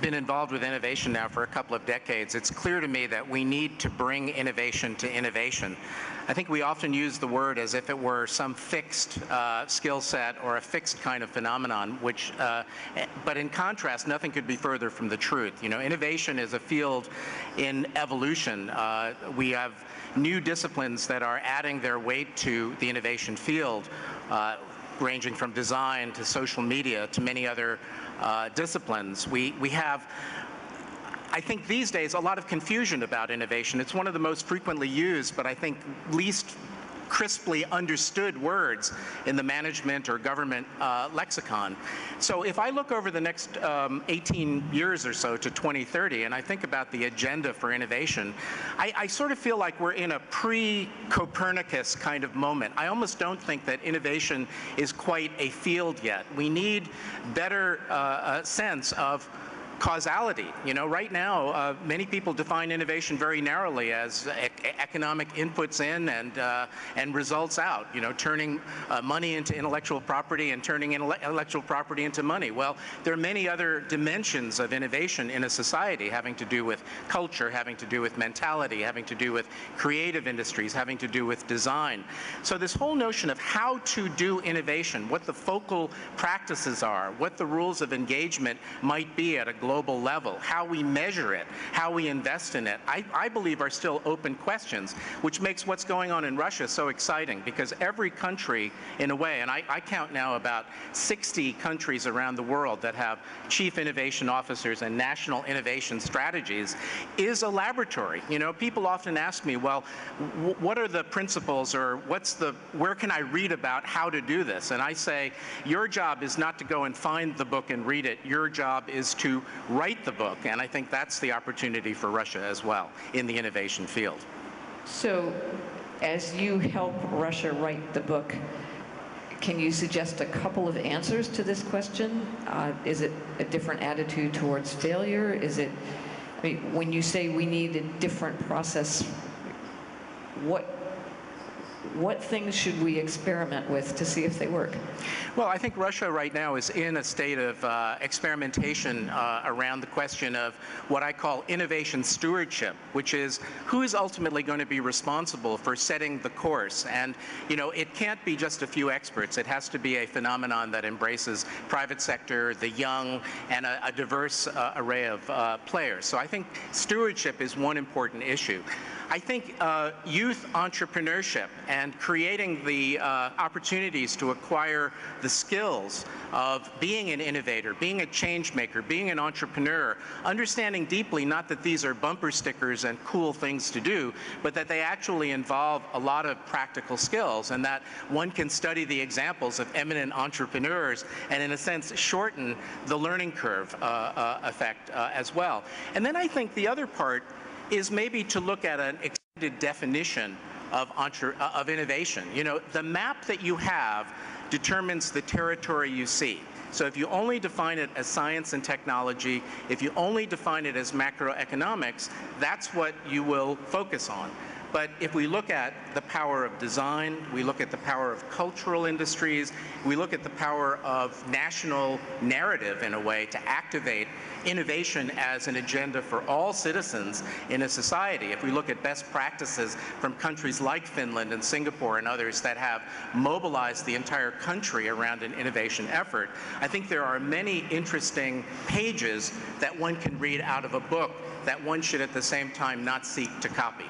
been involved with innovation now for a couple of decades, it's clear to me that we need to bring innovation to innovation. I think we often use the word as if it were some fixed skill set or a fixed kind of phenomenon, but in contrast, nothing could be further from the truth. You know, innovation is a field in evolution. We have new disciplines that are adding their weight to the innovation field, ranging from design to social media to many other disciplines. We have, I think these days, a lot of confusion about innovation. It's one of the most frequently used, but I think least crisply understood words in the management or government lexicon. So if I look over the next 18 years or so to 2030, and I think about the agenda for innovation, I sort of feel like we're in a pre-Copernicus kind of moment. I almost don't think that innovation is quite a field yet. We need better sense of causality. You know, right now, many people define innovation very narrowly as economic inputs in and results out. You know, turning money into intellectual property and turning intellectual property into money. Well, there are many other dimensions of innovation in a society, having to do with culture, having to do with mentality, having to do with creative industries, having to do with design. So this whole notion of how to do innovation, what the focal practices are, what the rules of engagement might be at a global level, how we measure it, how we invest in it, I believe are still open questions, which makes what's going on in Russia so exciting, because every country, in a way, and I count now about 60 countries around the world that have chief innovation officers and national innovation strategies, is a laboratory. You know, people often ask me, well, what are the principles, or where can I read about how to do this? And I say, your job is not to go and find the book and read it. Your job is to write the book, and I think that's the opportunity for Russia as well in the innovation field. So, as you help Russia write the book, can you suggest a couple of answers to this question? Is it a different attitude towards failure? Is it, I mean, when you say we need a different process, what things should we experiment with to see if they work? Well, I think Russia right now is in a state of experimentation around the question of what I call innovation stewardship, which is who is ultimately going to be responsible for setting the course. And, you know, it can't be just a few experts. It has to be a phenomenon that embraces private sector, the young, and a diverse array of players. So I think stewardship is one important issue. I think youth entrepreneurship and creating the opportunities to acquire the skills of being an innovator, being a change maker, being an entrepreneur, understanding deeply not that these are bumper stickers and cool things to do, but that they actually involve a lot of practical skills, and that one can study the examples of eminent entrepreneurs and, in a sense, shorten the learning curve effect as well. And then I think the other part is maybe to look at an extended definition of innovation. You know, the map that you have determines the territory you see. So if you only define it as science and technology, if you only define it as macroeconomics, that's what you will focus on. But if we look at the power of design, we look at the power of cultural industries, we look at the power of national narrative, in a way, to activate innovation as an agenda for all citizens in a society. If we look at best practices from countries like Finland and Singapore and others that have mobilized the entire country around an innovation effort, I think there are many interesting pages that one can read out of a book that one should at the same time not seek to copy.